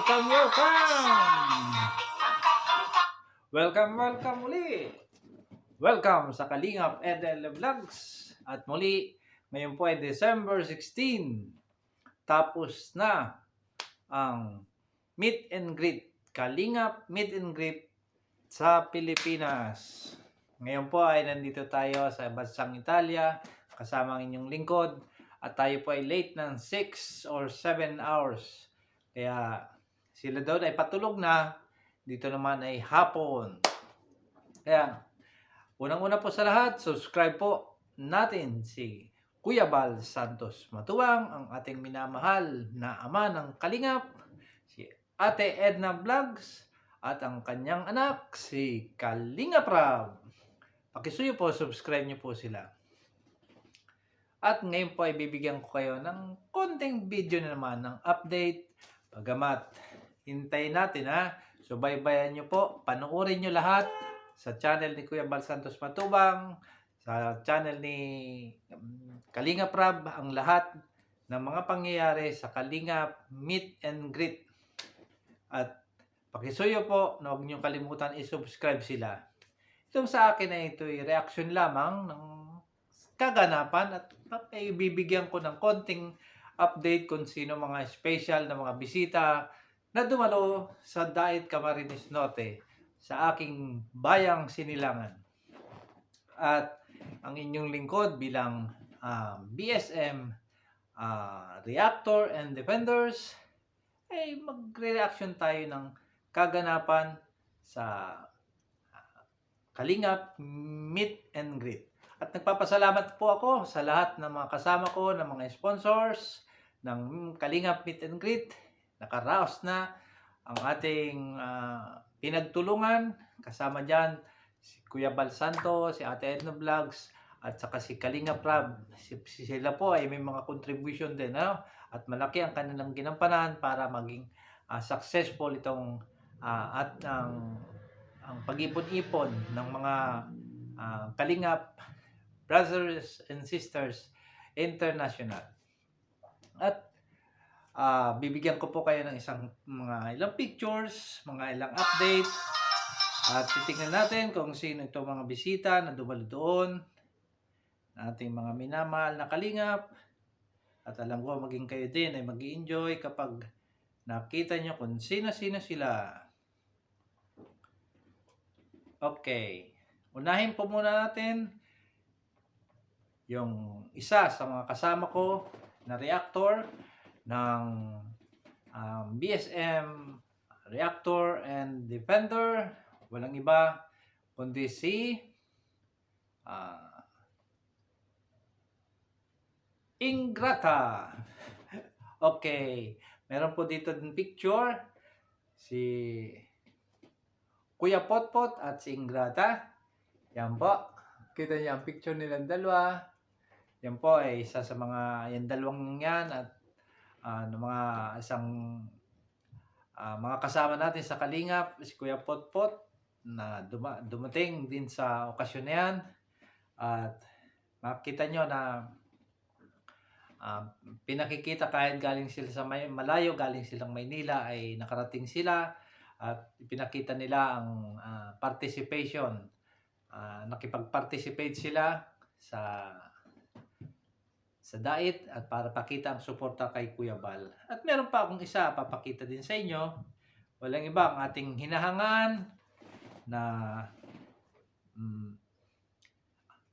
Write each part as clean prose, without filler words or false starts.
welcome, welcome! Welcome muli! Welcome sa Kalingap Edel Vlogs. At muli, ngayon po ay December 16. Tapos na ang meet and greet. Kalingap meet and greet sa Pilipinas. Ngayon po ay nandito tayo sa bansang Italia kasama ang inyong lingkod. At tayo po ay late ng 6 or 7 hours. Kaya sila daw ay patulog na. Dito naman ay hapon. Kaya unang-una po sa lahat, subscribe po natin si Kuya Bal Santos Matuwang, ang ating minamahal na ama ng Kalingap, si Ate Edna Vlogs, at ang kanyang anak, si Kalingap Rab. Pakisuyo po, subscribe niyo po sila. At ngayon po ay bibigyan ko kayo ng konting video na naman ng update. Bagamat, hintayin natin ha. So baybayan niyo po, panoorin niyo lahat sa channel ni Kuya Bal Santos Matubang, sa channel ni Kalingap Rab, ang lahat ng mga pangyayari sa Kalingap Meet and Greet. At pakisuyo po na huwag niyong kalimutan i-subscribe sila. Itong sa akin ay ito'y reaction lamang ng kaganapan at bibigyan ko ng konting update kung sino mga special na mga bisita na dumalo sa Diet Camarines Norte sa aking bayang Sinilangan. At ang inyong lingkod bilang BSM Reactor and Defenders ay magre-reaction tayo ng kaganapan sa Kalingap Meet and Greet. At nagpapasalamat po ako sa lahat ng mga kasama ko, ng mga sponsors ng Kalingap Meet and Greet. Nakaraos na ang ating pinagtulungan. Kasama dyan si Kuya Bal Santos, si Ate Edna Vlogs, at saka si Kalingap Rab. Sila po ay may mga contribution din. At malaki ang kanilang ginampanan para maging successful itong at ang pag-ipon-ipon ng mga Kalingap Brothers and Sisters International. At bibigyan ko po kayo ng mga ilang pictures, mga ilang update. At titingnan natin kung sino itong mga bisita na dumalo doon. Ating mga minamahal na Kalingap. At alam ko maging kayo din ay mag-i-enjoy kapag nakita nyo kung sino-sino sila. Okay. Unahin po muna natin yung isa sa mga kasama ko na reactor ng BSM Reactor and Defender. Walang iba kundi si Ingrata. Okay. Meron po dito din picture si Kuya Potpot at si Ingrata. Yan po. Kita niyo ang picture nilang dalawa. Yan po ay isa sa mga yan dalawang yan at mga kasama natin sa Kalingap, si Kuya Potpot na dumating din sa okasyon na yan. At makita nyo na pinakikita kahit galing sila sa malayo, galing silang Maynila ay nakarating sila at pinakita nila ang participation. Nakipag-participate sila sa Diet at para pakita ang suporta kay Kuya Bal. At meron pa akong isa papakita din sa inyo. Walang iba ang ating hinahangan na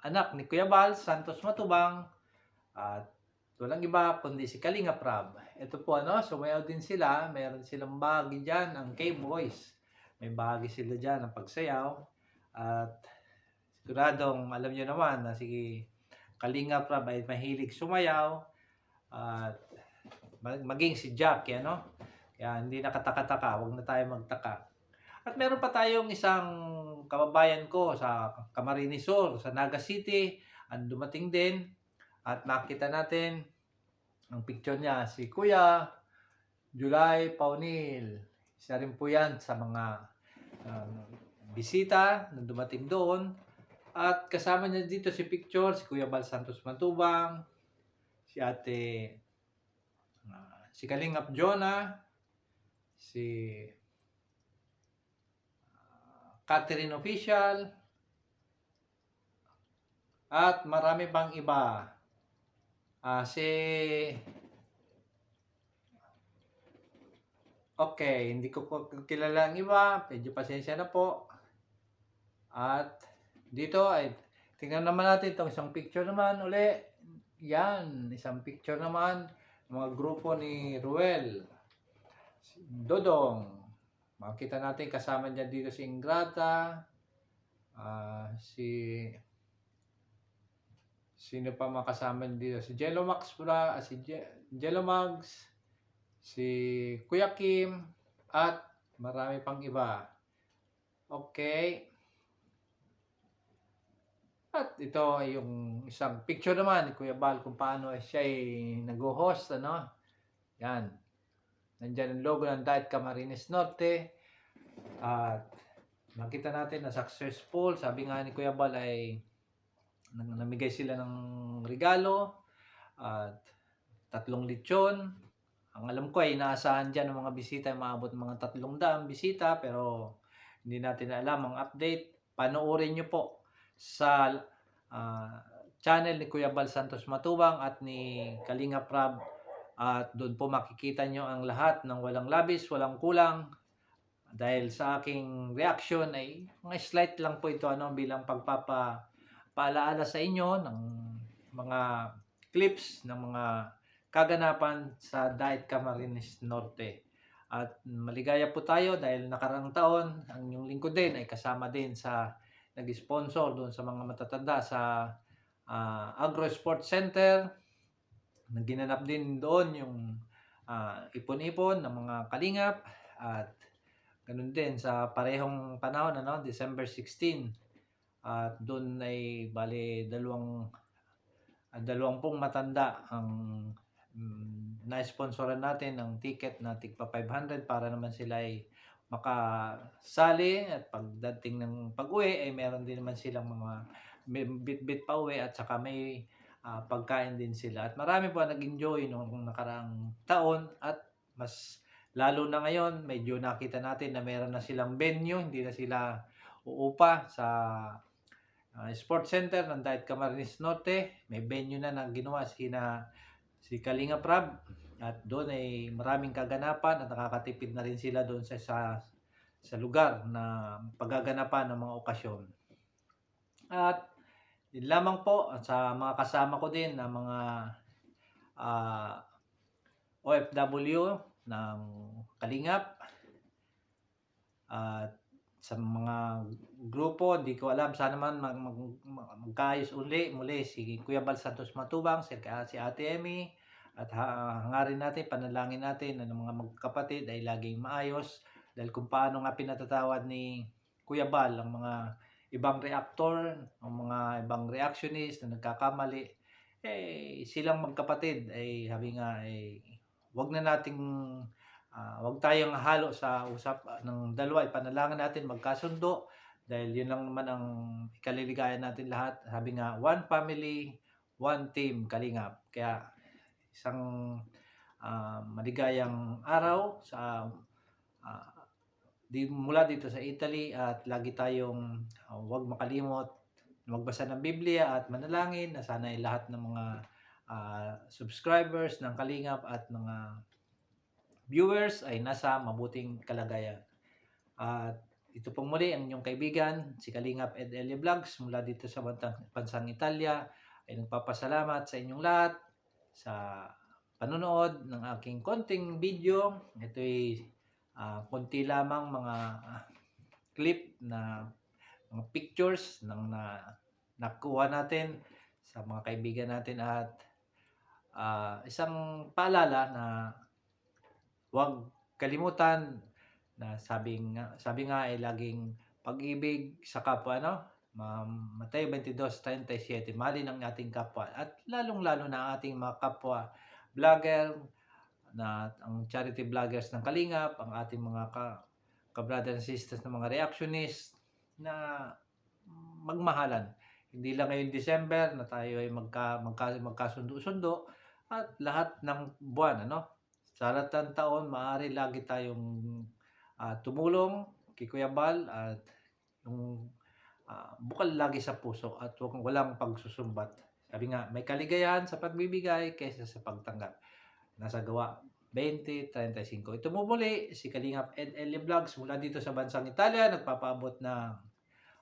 anak ni Kuya Bal Santos Matubang at walang iba kundi si Kalingap Rab. Ito po sumayaw din sila. Meron silang bahagi dyan ang K-Boys. May bahagi sila dyan ng pagsayaw. At siguradong alam nyo naman na si Kalingap Rab ay mahilig sumayaw at maging si Jackie, Kaya hindi nakataka-taka, huwag na tayo magtaka. At meron pa tayong isang kababayan ko sa Camarines Sur, sa Naga City, ang dumating din. At makita natin ang picture niya, si Kuya July Paunil. Isa rin po yan sa mga bisita na dumating doon. At kasama niya dito si picture, si Kuya Bal Santos Matubang, si Ate, si Kalingap Jonah, si Catherine Official, at marami pang iba. Okay, hindi ko po kilala ang iba, medyo pasensya na po. At dito ay tingnan naman natin itong isang picture naman uli. Yan, isang picture naman mga grupo ni Ruel, Dodong. Makita natin kasama niya dito si Ingrata, sino pa makasama dito? Si Jelomax pula, Jelomags, si Kuya Kim, at marami pang iba. Okay. At ito ay yung isang picture naman ni Kuya Bal kung paano siya ay nag-host, ano? Yan. Nandiyan ang logo ng Diet Camarines Norte. At makita natin na successful. Sabi nga ni Kuya Bal ay namigay sila ng regalo at 3 lechon. Ang alam ko ay inaasahan dyan ng mga bisita, maabot mga 300 bisita, pero hindi natin alam ang update. Panoorin nyo po sa channel ni Kuya Bal Santos Matubang at ni Kalinga Prab, at doon po makikita nyo ang lahat ng walang labis, walang kulang. Dahil sa aking reaction ay mga slight lang po ito, ano, bilang pagpapaalaala sa inyo ng mga clips ng mga kaganapan sa Diet Camarines Norte. At maligaya po tayo dahil nakaraang taon ang inyong lingkod din ay kasama din sa nag-sponsor doon sa mga matatanda sa Agro Sports Center. Ginanap din doon yung ipon-ipon ng mga kalingap, at ganun din sa parehong panahon, ano, December 16. At doon ay bali 20 matanda ang na-sponsoran natin ng ticket na tigpa 500 para naman sila ay makasali, at pagdating ng pag-uwi ay meron din naman silang mga bit-bit pa uwi, at saka may pagkain din sila. At marami po nag-enjoy noong nakaraang taon, at mas lalo na ngayon medyo nakita natin na meron na silang venue, hindi na sila uupa sa Sports Center ng Diet Camarines Norte. May venue na ginawa si Kalinga Prab, at doon ay maraming kaganapan at nakakatipid na rin sila doon sa lugar na paggaganapan ng mga okasyon. At yun lamang po, at sa mga kasama ko din na mga OFW ng Kalingap, at sa mga grupo, di ko alam, sana man magkaayos muli si Kuya Bal Santos Matubang, si Ate Emmy, at hangarin natin, panalangin natin na ng mga magkapatid ay laging maayos, dahil kung paano nga pinatatawad ni Kuya Bal ang mga ibang reactor, ang mga ibang reactionist na nagkakamali, silang magkapatid ay sabi nga ay wag tayong halo sa usap ng dalawa, ipanalangin natin magkasundo, dahil yun lang naman ang ikaliligaya natin lahat. Sabi nga, one family, one team Kalingap. Kaya isang maligayang araw sa mula dito sa Italy, at lagi tayong huwag makalimot magbasa ng Biblia at manalangin na sana ay lahat ng mga subscribers ng Kalingap at mga viewers ay nasa mabuting kalagayan. At ito pong muli ang inyong kaibigan, si Kalingap Ed Elia Vlogs mula dito sa bansang Italia, ay nagpapasalamat sa inyong lahat sa panonood ng aking konting video. Ito ay konti lamang mga clip na mga pictures ng nakuha natin sa mga kaibigan natin, at isang paalala na huwag kalimutan na sabi nga ay laging pag-ibig sa kapwa, no? Mateo 22:37, mahalin ang ating kapwa, at lalong-lalo na ang ating mga kapwa vlogger, na ang charity vloggers ng Kalingap, ang ating mga ka-brothers and sisters na mga reactionist, na magmahalan. Hindi lang ngayong December na tayo ay magkasundo-sundo, at lahat ng buwan, ano? sa lahat ng taon maaari lagi tayong, tumulong kay Kuya Bal at yung, bukal lagi sa puso at walang pagsusumbat. Sabi nga, may kaligayahan sa pagbibigay kaysa sa pagtanggap. Nasa Gawa 20:35. Ito mo muli si Kalingap Ed Ellie Vlogs mula dito sa bansang Italia, nagpapaabot ng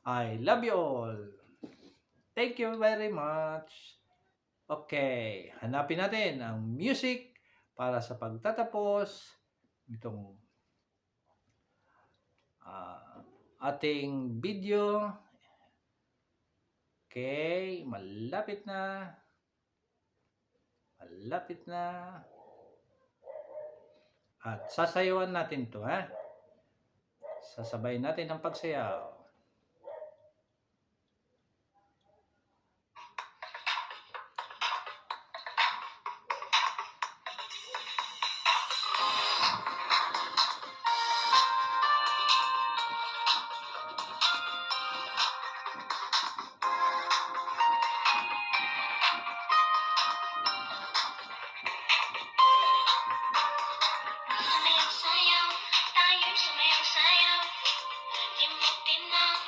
I love you all. Thank you very much. Okay, hanapin natin ang music para sa pagtatapos nitong ating video. Okay, malapit na. Malapit na. At sasayawan natin to, ha? Sasabay natin ang pagsayaw. Sumayaw-sayaw, tayo'y sumayaw-sayaw. Limutin ang